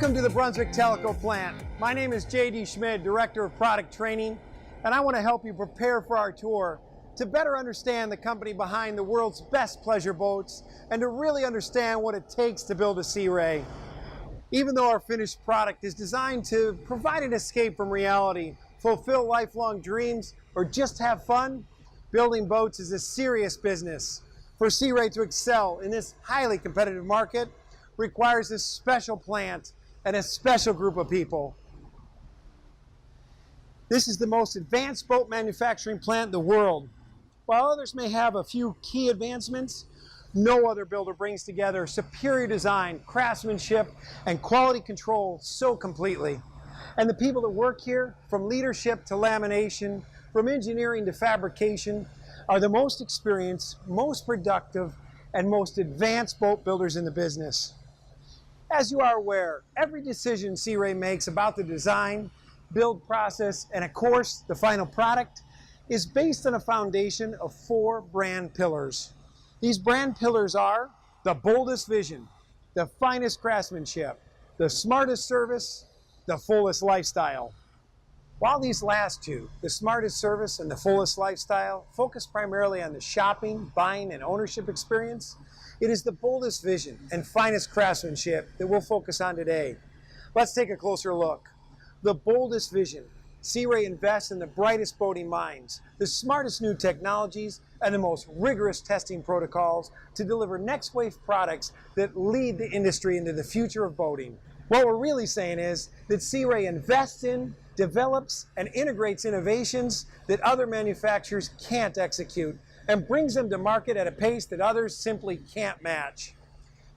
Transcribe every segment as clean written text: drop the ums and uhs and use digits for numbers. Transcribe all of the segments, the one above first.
Welcome to the Brunswick Teleco plant. My name is J.D. Schmid, Director of Product Training, and I want to help you prepare for our tour to better understand the company behind the world's best pleasure boats and to really understand what it takes to build a Sea Ray. Even though our finished product is designed to provide an escape from reality, fulfill lifelong dreams, or just have fun, building boats is a serious business. For Sea Ray to excel in this highly competitive market requires a special plant and a special group of people. This is the most advanced boat manufacturing plant in the world. While others may have a few key advancements, no other builder brings together superior design, craftsmanship, and quality control so completely. And the people that work here, from leadership to lamination, from engineering to fabrication, are the most experienced, most productive, and most advanced boat builders in the business. As you are aware, every decision Sea Ray makes about the design, build process, and of course, the final product is based on a foundation of 4 brand pillars. These brand pillars are the boldest vision, the finest craftsmanship, the smartest service, the fullest lifestyle. While these last two, the smartest service and the fullest lifestyle, focus primarily on the shopping, buying, and ownership experience, it is the boldest vision and finest craftsmanship that we'll focus on today. Let's take a closer look. The boldest vision. Sea Ray invests in the brightest boating minds, the smartest new technologies, and the most rigorous testing protocols to deliver next wave products that lead the industry into the future of boating. What we're really saying is that Sea Ray invests in, develops, and integrates innovations that other manufacturers can't execute and brings them to market at a pace that others simply can't match.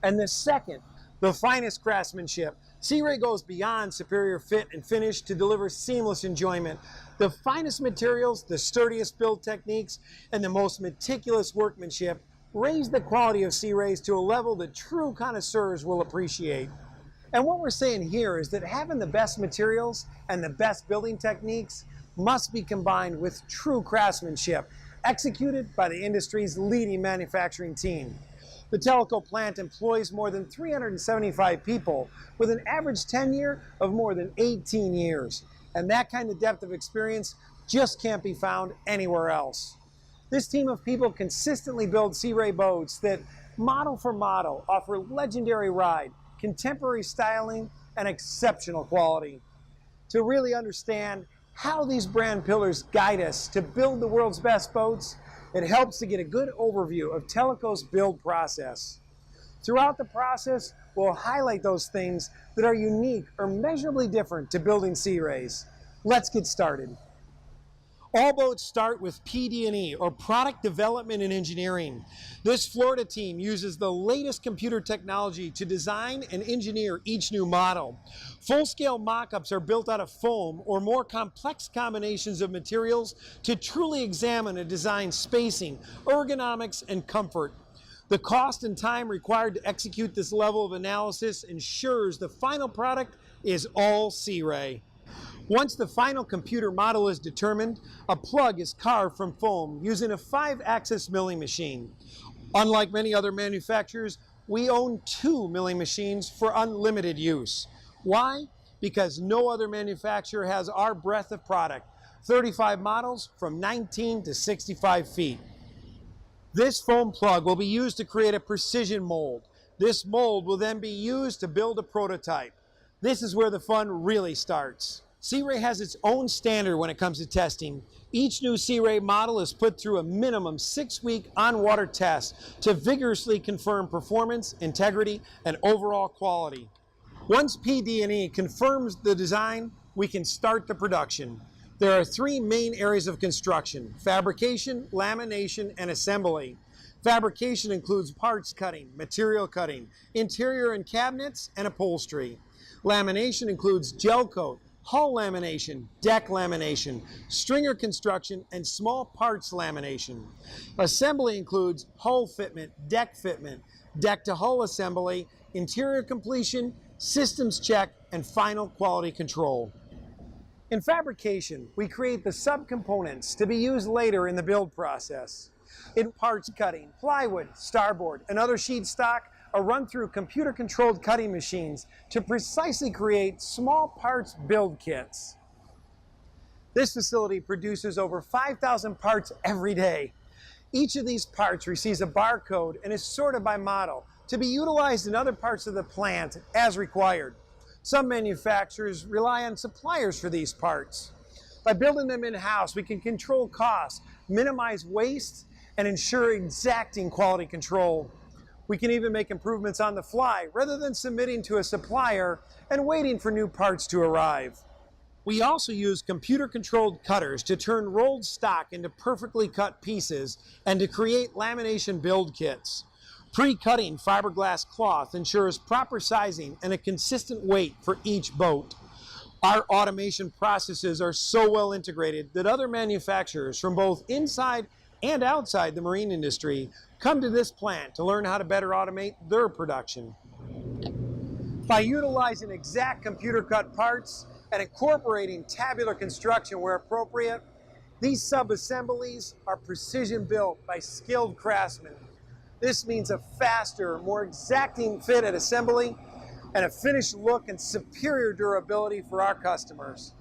And the second, the finest craftsmanship. Sea Ray goes beyond superior fit and finish to deliver seamless enjoyment. The finest materials, the sturdiest build techniques, and the most meticulous workmanship raise the quality of Sea Rays to a level that true connoisseurs will appreciate. And what we're saying here is that having the best materials and the best building techniques must be combined with true craftsmanship, executed by the industry's leading manufacturing team. The Teleco plant employs more than 375 people with an average tenure of more than 18 years. And that kind of depth of experience just can't be found anywhere else. This team of people consistently build Sea Ray boats that, model for model, offer legendary ride, contemporary styling, and exceptional quality. To really understand how these brand pillars guide us to build the world's best boats, it helps to get a good overview of Teleco's build process. Throughout the process, we'll highlight those things that are unique or measurably different to building Sea Rays. Let's get started. All boats start with PD&E, or Product Development and Engineering. This Florida team uses the latest computer technology to design and engineer each new model. Full-scale mock-ups are built out of foam or more complex combinations of materials to truly examine a design's spacing, ergonomics, and comfort. The cost and time required to execute this level of analysis ensures the final product is all Sea Ray. Once the final computer model is determined, a plug is carved from foam using a 5-axis milling machine. Unlike many other manufacturers, we own 2 milling machines for unlimited use. Why? Because no other manufacturer has our breadth of product, 35 models from 19 to 65 feet. This foam plug will be used to create a precision mold. This mold will then be used to build a prototype. This is where the fun really starts. Sea Ray has its own standard when it comes to testing. Each new Sea Ray model is put through a minimum 6-week on-water test to vigorously confirm performance, integrity, and overall quality. Once PD&E confirms the design, we can start the production. There are 3 main areas of construction: fabrication, lamination, and assembly. Fabrication includes parts cutting, material cutting, interior and cabinets, and upholstery. Lamination includes gel coat, hull lamination, deck lamination, stringer construction, and small parts lamination. Assembly includes hull fitment, deck to hull assembly, interior completion, systems check, and final quality control. In fabrication, we create the subcomponents to be used later in the build process. In parts cutting, plywood, starboard, and other sheet stock are run through computer-controlled cutting machines to precisely create small parts build kits. This facility produces over 5,000 parts every day. Each of these parts receives a barcode and is sorted by model to be utilized in other parts of the plant as required. Some manufacturers rely on suppliers for these parts. By building them in-house, we can control costs, minimize waste, and ensure exacting quality control. We can even make improvements on the fly rather than submitting to a supplier and waiting for new parts to arrive. We also use computer-controlled cutters to turn rolled stock into perfectly cut pieces and to create lamination build kits. Pre-cutting fiberglass cloth ensures proper sizing and a consistent weight for each boat. Our automation processes are so well integrated that other manufacturers from both inside and outside the marine industry come to this plant to learn how to better automate their production. By utilizing exact computer-cut parts and incorporating tabular construction where appropriate, these sub-assemblies are precision built by skilled craftsmen. This means a faster, more exacting fit at assembly and a finished look and superior durability for our customers.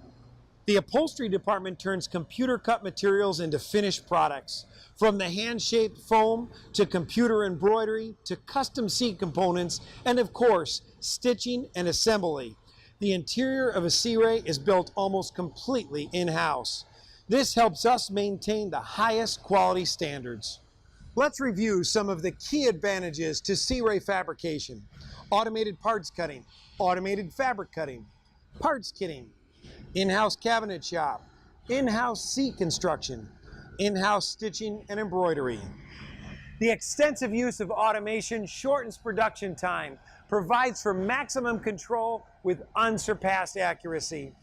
The upholstery department turns computer-cut materials into finished products, from the hand-shaped foam to computer embroidery to custom seat components and, of course, stitching and assembly. The interior of a Sea Ray is built almost completely in-house. This helps us maintain the highest quality standards. Let's review some of the key advantages to Sea Ray fabrication. Automated parts cutting, automated fabric cutting, parts kitting, in-house cabinet shop, in-house seat construction, in-house stitching and embroidery. The extensive use of automation shortens production time, provides for maximum control with unsurpassed accuracy.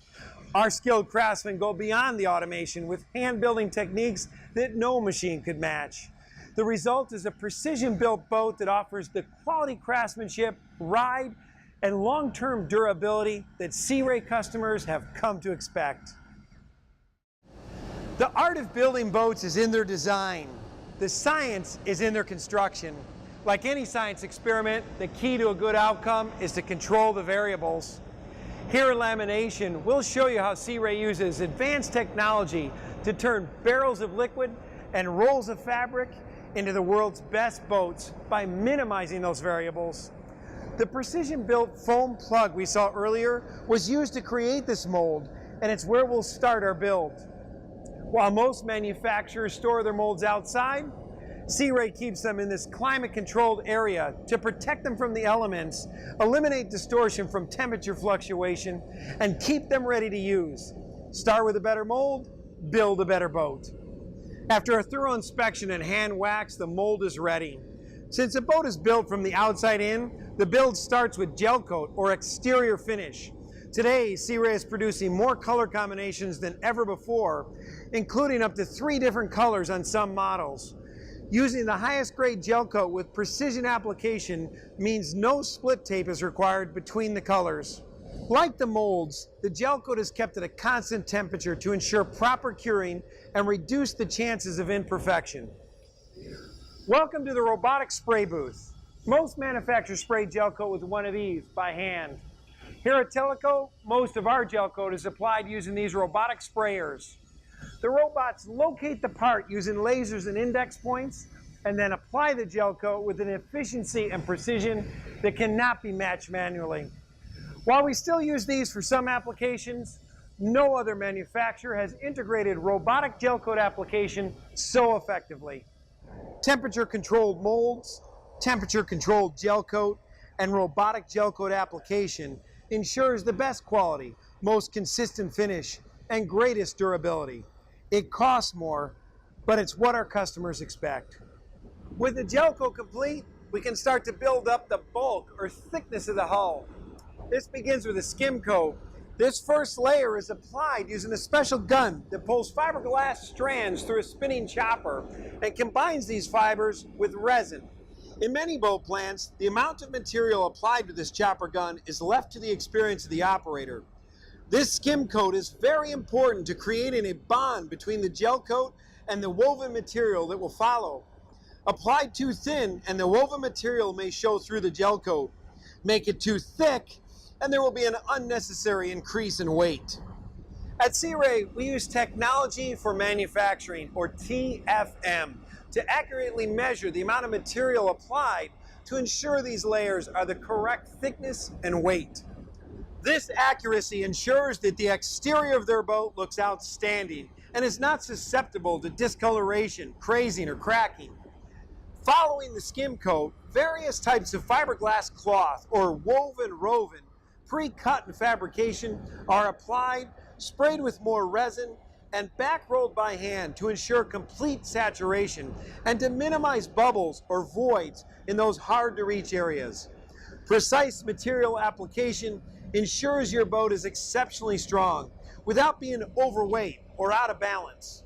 Our skilled craftsmen go beyond the automation with hand-building techniques that no machine could match. The result is a precision-built boat that offers the quality craftsmanship, ride, and long-term durability that Sea Ray customers have come to expect. The art of building boats is in their design. The science is in their construction. Like any science experiment, the key to a good outcome is to control the variables. Here at Lamination, we'll show you how Sea Ray uses advanced technology to turn barrels of liquid and rolls of fabric into the world's best boats by minimizing those variables. The precision-built foam plug we saw earlier was used to create this mold, and it's where we'll start our build. While most manufacturers store their molds outside, Sea Ray keeps them in this climate-controlled area to protect them from the elements, eliminate distortion from temperature fluctuation, and keep them ready to use. Start with a better mold, build a better boat. After a thorough inspection and hand wax, the mold is ready. Since the boat is built from the outside in, the build starts with gel coat or exterior finish. Today, Sea Ray is producing more color combinations than ever before, including up to 3 different colors on some models. Using the highest grade gel coat with precision application means no split tape is required between the colors. Like the molds, the gel coat is kept at a constant temperature to ensure proper curing and reduce the chances of imperfection. Welcome to the robotic spray booth. Most manufacturers spray gel coat with one of these by hand. Here at Teleco, most of our gel coat is applied using these robotic sprayers. The robots locate the part using lasers and index points and then apply the gel coat with an efficiency and precision that cannot be matched manually. While we still use these for some applications, no other manufacturer has integrated robotic gel coat application so effectively. Temperature-controlled molds, temperature-controlled gel coat, and robotic gel coat application ensures the best quality, most consistent finish, and greatest durability. It costs more, but it's what our customers expect. With the gel coat complete, we can start to build up the bulk or thickness of the hull. This begins with a skim coat. This first layer is applied using a special gun that pulls fiberglass strands through a spinning chopper and combines these fibers with resin. In many boat plants, the amount of material applied to this chopper gun is left to the experience of the operator. This skim coat is very important to creating a bond between the gel coat and the woven material that will follow. Applied too thin and the woven material may show through the gel coat. Make it too thick and there will be an unnecessary increase in weight. At Sea Ray, we use technology for manufacturing, or TFM, to accurately measure the amount of material applied to ensure these layers are the correct thickness and weight. This accuracy ensures that the exterior of their boat looks outstanding and is not susceptible to discoloration, crazing, or cracking. Following the skim coat, various types of fiberglass cloth or woven, pre-cut in fabrication are applied, sprayed with more resin, and back rolled by hand to ensure complete saturation and to minimize bubbles or voids in those hard to reach areas. Precise material application ensures your boat is exceptionally strong without being overweight or out of balance.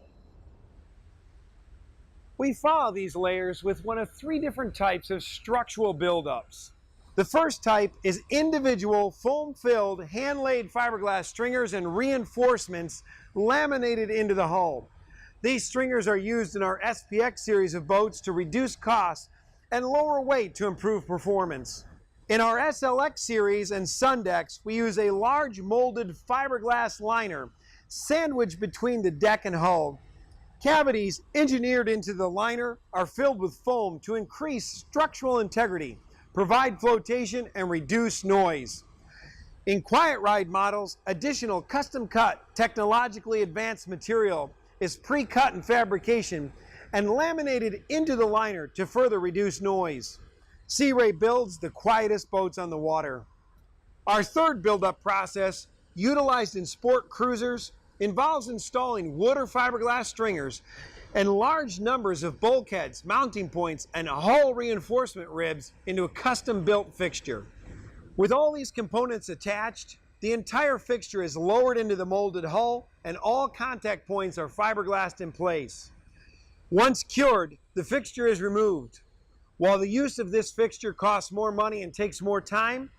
We follow these layers with one of 3 different types of structural buildups. The first type is individual foam-filled hand-laid fiberglass stringers and reinforcements laminated into the hull. These stringers are used in our SPX series of boats to reduce costs and lower weight to improve performance. In our SLX series and Sundecks, we use a large molded fiberglass liner sandwiched between the deck and hull. Cavities engineered into the liner are filled with foam to increase structural integrity, provide flotation, and reduce noise. In Quiet Ride models, additional custom-cut, technologically advanced material is pre-cut in fabrication and laminated into the liner to further reduce noise. Sea Ray builds the quietest boats on the water. Our third build-up process, utilized in sport cruisers, involves installing wood or fiberglass stringers and large numbers of bulkheads, mounting points, and hull reinforcement ribs into a custom-built fixture. With all these components attached, the entire fixture is lowered into the molded hull and all contact points are fiberglassed in place. Once cured, the fixture is removed. While the use of this fixture costs more money and takes more time,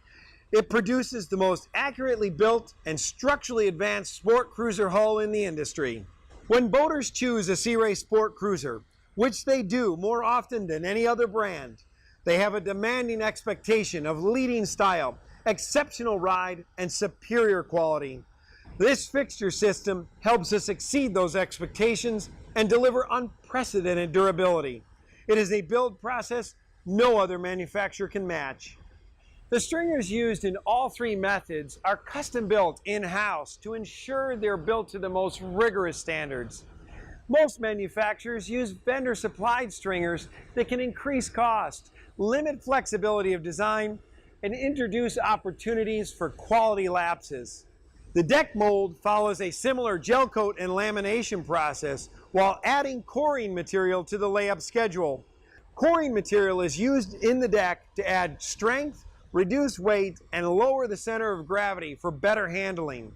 it produces the most accurately built and structurally advanced sport cruiser hull in the industry. When boaters choose a Sea Ray Sport Cruiser, which they do more often than any other brand, they have a demanding expectation of leading style, exceptional ride, and superior quality. This fixture system helps us exceed those expectations and deliver unprecedented durability. It is a build process no other manufacturer can match. The stringers used in all 3 methods are custom built in-house to ensure they're built to the most rigorous standards. Most manufacturers use vendor supplied stringers that can increase cost, limit flexibility of design, and introduce opportunities for quality lapses. The deck mold follows a similar gel coat and lamination process while adding coring material to the layup schedule. Coring material is used in the deck to add strength, reduce weight, and lower the center of gravity for better handling.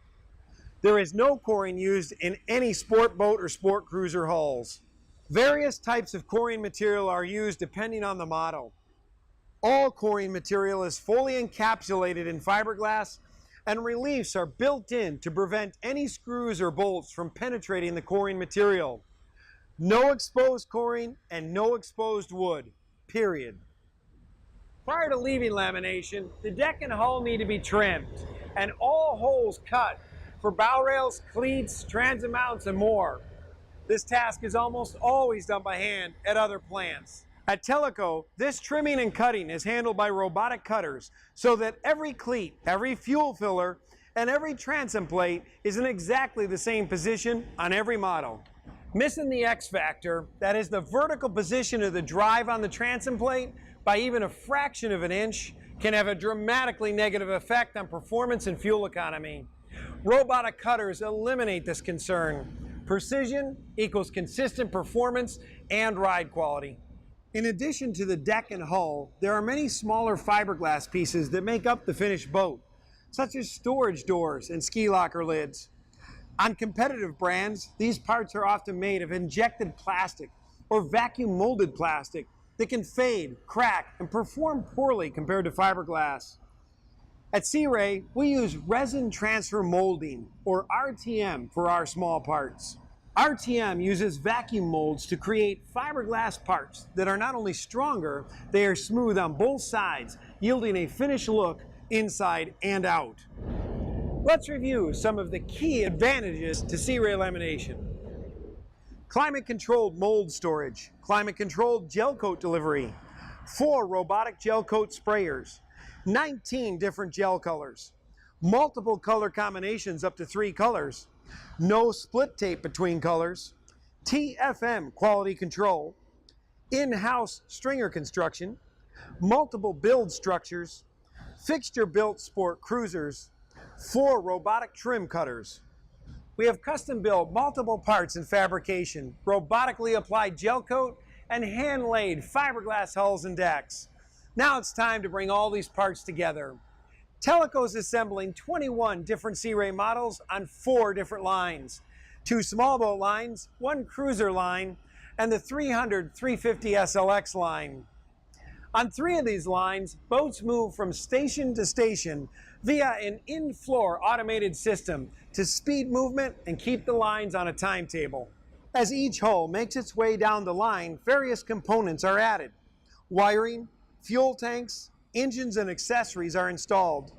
There is no coring used in any sport boat or sport cruiser hulls. Various types of coring material are used depending on the model. All coring material is fully encapsulated in fiberglass, and reliefs are built in to prevent any screws or bolts from penetrating the coring material. No exposed coring and no exposed wood, period. Prior to leaving lamination, the deck and hull need to be trimmed and all holes cut for bow rails, cleats, transit mounts, and more. This task is almost always done by hand at other plants. At Teleco, this trimming and cutting is handled by robotic cutters so that every cleat, every fuel filler, and every transom plate is in exactly the same position on every model. Missing the X factor, that is the vertical position of the drive on the transom plate, by even a fraction of an inch, can have a dramatically negative effect on performance and fuel economy. Robotic cutters eliminate this concern. Precision equals consistent performance and ride quality. In addition to the deck and hull, there are many smaller fiberglass pieces that make up the finished boat, such as storage doors and ski locker lids. On competitive brands, these parts are often made of injected plastic or vacuum molded plastic that can fade, crack, and perform poorly compared to fiberglass. At Sea Ray, we use resin transfer molding, or RTM, for our small parts. RTM uses vacuum molds to create fiberglass parts that are not only stronger, they are smooth on both sides, yielding a finished look inside and out. Let's review some of the key advantages to Sea Ray lamination. Climate-controlled mold storage, climate-controlled gel coat delivery, 4 robotic gel coat sprayers, 19 different gel colors, multiple color combinations up to 3 colors, no split tape between colors, TFM quality control, in-house stringer construction, multiple build structures, fixture-built sport cruisers, 4 robotic trim cutters. We have custom-built multiple parts in fabrication, robotically applied gel coat, and hand-laid fiberglass hulls and decks. Now it's time to bring all these parts together. Teleco is assembling 21 different Sea Ray models on 4 different lines. 2 small boat lines, 1 cruiser line, and the 300-350 SLX line. On 3 of these lines, boats move from station to station via an in-floor automated system to speed movement and keep the lines on a timetable. As each hull makes its way down the line, various components are added. Wiring, fuel tanks, engines and accessories are installed.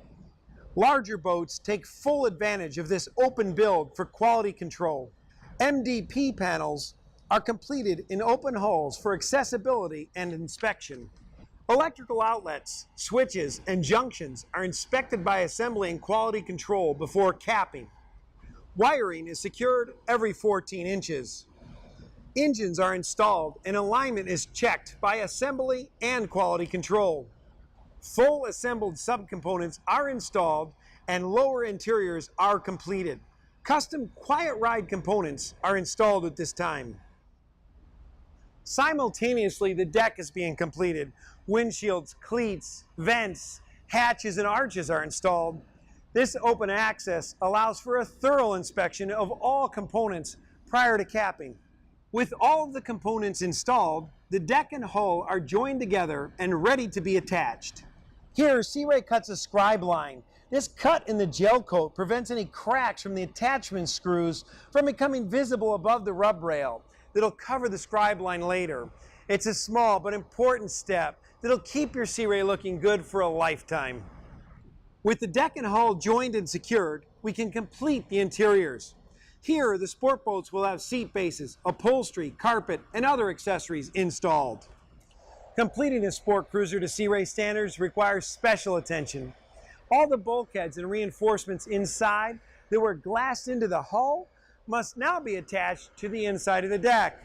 Larger boats take full advantage of this open build for quality control. MDP panels are completed in open hulls for accessibility and inspection. Electrical outlets, switches, and junctions are inspected by assembly and quality control before capping. Wiring is secured every 14 inches. Engines are installed and alignment is checked by assembly and quality control. Full assembled subcomponents are installed and lower interiors are completed. Custom quiet ride components are installed at this time. Simultaneously, the deck is being completed. Windshields, cleats, vents, hatches, and arches are installed. This open access allows for a thorough inspection of all components prior to capping. With all of the components installed, the deck and hull are joined together and ready to be attached. Here, Sea Ray cuts a scribe line. This cut in the gel coat prevents any cracks from the attachment screws from becoming visible above the rub rail that'll cover the scribe line later. It's a small but important step that'll keep your Sea Ray looking good for a lifetime. With the deck and hull joined and secured, we can complete the interiors. Here, the sport boats will have seat bases, upholstery, carpet, and other accessories installed. Completing a sport cruiser to Sea Ray standards requires special attention. All the bulkheads and reinforcements inside that were glassed into the hull must now be attached to the inside of the deck.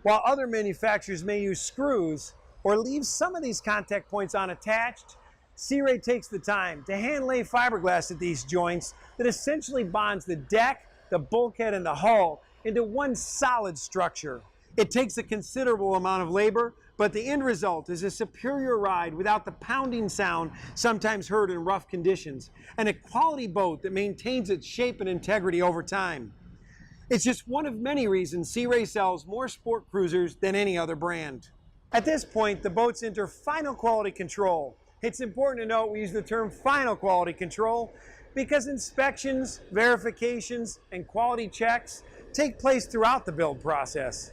While other manufacturers may use screws or leave some of these contact points unattached, Sea Ray takes the time to hand lay fiberglass at these joints that essentially bonds the deck, the bulkhead, and the hull into one solid structure. It takes a considerable amount of labor, but the end result is a superior ride without the pounding sound sometimes heard in rough conditions, and a quality boat that maintains its shape and integrity over time. It's just one of many reasons Sea Ray sells more sport cruisers than any other brand. At this point, the boats enter final quality control. It's important to note we use the term final quality control because inspections, verifications, and quality checks take place throughout the build process.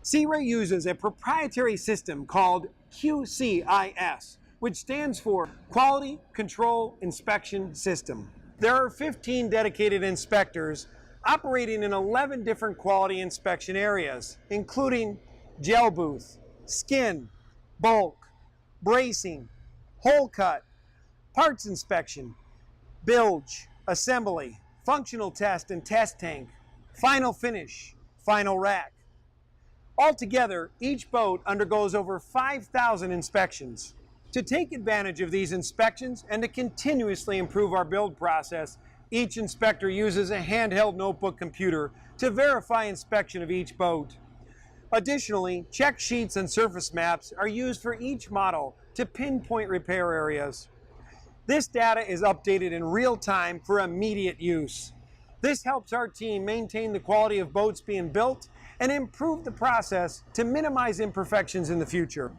Sea Ray uses a proprietary system called QCIS, which stands for Quality Control Inspection System. There are 15 dedicated inspectors operating in 11 different quality inspection areas, including gel booth, skin, bulk, bracing, hole cut, parts inspection, bilge, assembly, functional test and test tank, final finish, final rack. Altogether, each boat undergoes over 5,000 inspections. To take advantage of these inspections and to continuously improve our build process, each inspector uses a handheld notebook computer to verify inspection of each boat. Additionally, check sheets and surface maps are used for each model to pinpoint repair areas. This data is updated in real time for immediate use. This helps our team maintain the quality of boats being built and improve the process to minimize imperfections in the future.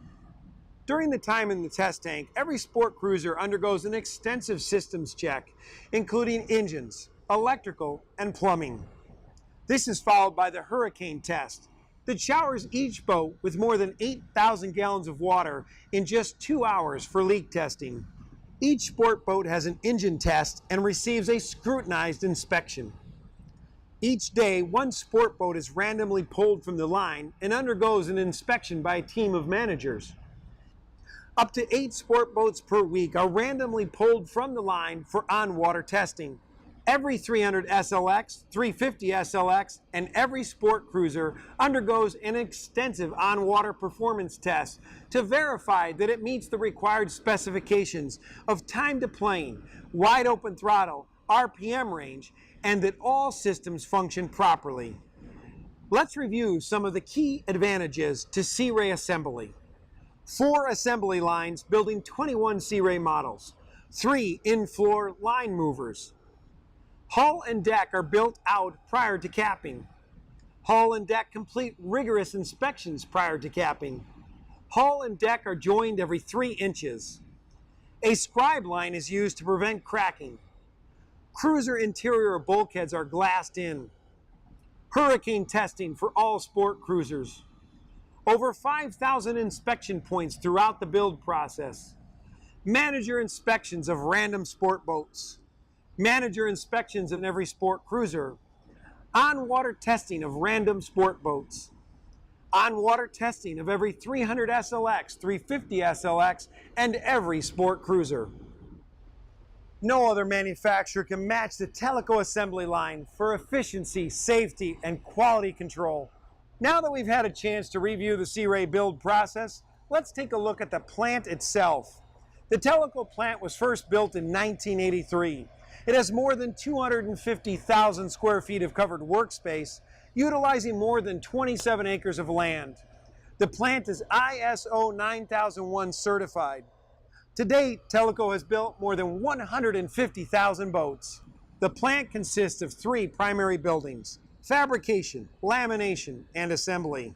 During the time in the test tank, every sport cruiser undergoes an extensive systems check, including engines, electrical, and plumbing. This is followed by the Hurricane test that showers each boat with more than 8,000 gallons of water in just 2 hours for leak testing. Each sport boat has an engine test and receives a scrutinized inspection. Each day, one sport boat is randomly pulled from the line and undergoes an inspection by a team of managers. Up to 8 sport boats per week are randomly pulled from the line for on-water testing. Every 300 SLX, 350 SLX, and every sport cruiser undergoes an extensive on-water performance test to verify that it meets the required specifications of time to plane, wide open throttle, RPM range, and that all systems function properly. Let's review some of the key advantages to Sea Ray assembly. 4 assembly lines building 21 Sea Ray models, 3 in-floor line movers. Hull and deck are built out prior to capping. Hull and deck complete rigorous inspections prior to capping. Hull and deck are joined every 3 inches. A scribe line is used to prevent cracking. Cruiser interior bulkheads are glassed in. Hurricane testing for all sport cruisers. Over 5,000 inspection points throughout the build process. Manager inspections of random sport boats. Manager inspections of every sport cruiser. On-water testing of random sport boats. On-water testing of every 300 SLX, 350 SLX, and every sport cruiser. No other manufacturer can match the Teleco assembly line for efficiency, safety, and quality control. Now that we've had a chance to review the Sea Ray build process, let's take a look at the plant itself. The Teleco plant was first built in 1983. It has more than 250,000 square feet of covered workspace, utilizing more than 27 acres of land. The plant is ISO 9001 certified. To date, Teleco has built more than 150,000 boats. The plant consists of 3 primary buildings: fabrication, lamination, and assembly.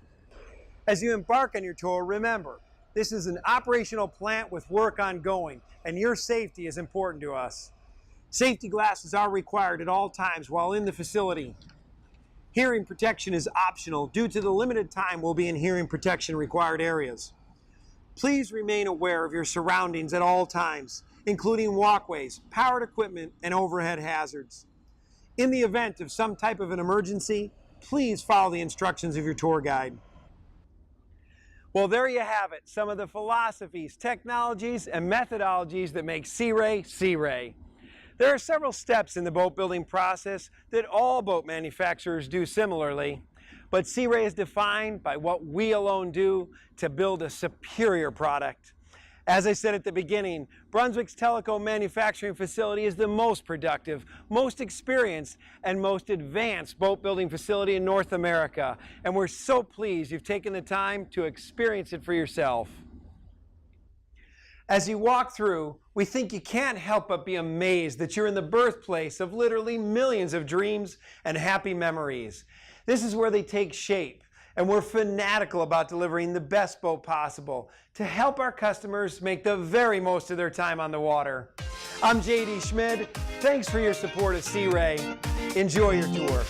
As you embark on your tour, remember, this is an operational plant with work ongoing, and your safety is important to us. Safety glasses are required at all times while in the facility. Hearing protection is optional due to the limited time we'll be in hearing protection required areas. Please remain aware of your surroundings at all times, including walkways, powered equipment, and overhead hazards. In the event of some type of an emergency, please follow the instructions of your tour guide. Well, there you have it, some of the philosophies, technologies, and methodologies that make Sea Ray, Sea Ray. There are several steps in the boat building process that all boat manufacturers do similarly, but Sea Ray is defined by what we alone do to build a superior product. As I said at the beginning, Brunswick's Teleco manufacturing facility is the most productive, most experienced, and most advanced boat building facility in North America, and we're so pleased you've taken the time to experience it for yourself. As you walk through, we think you can't help but be amazed that you're in the birthplace of literally millions of dreams and happy memories. This is where they take shape, and we're fanatical about delivering the best boat possible to help our customers make the very most of their time on the water. I'm J.D. Schmid. Thanks for your support of Sea Ray. Enjoy your tour.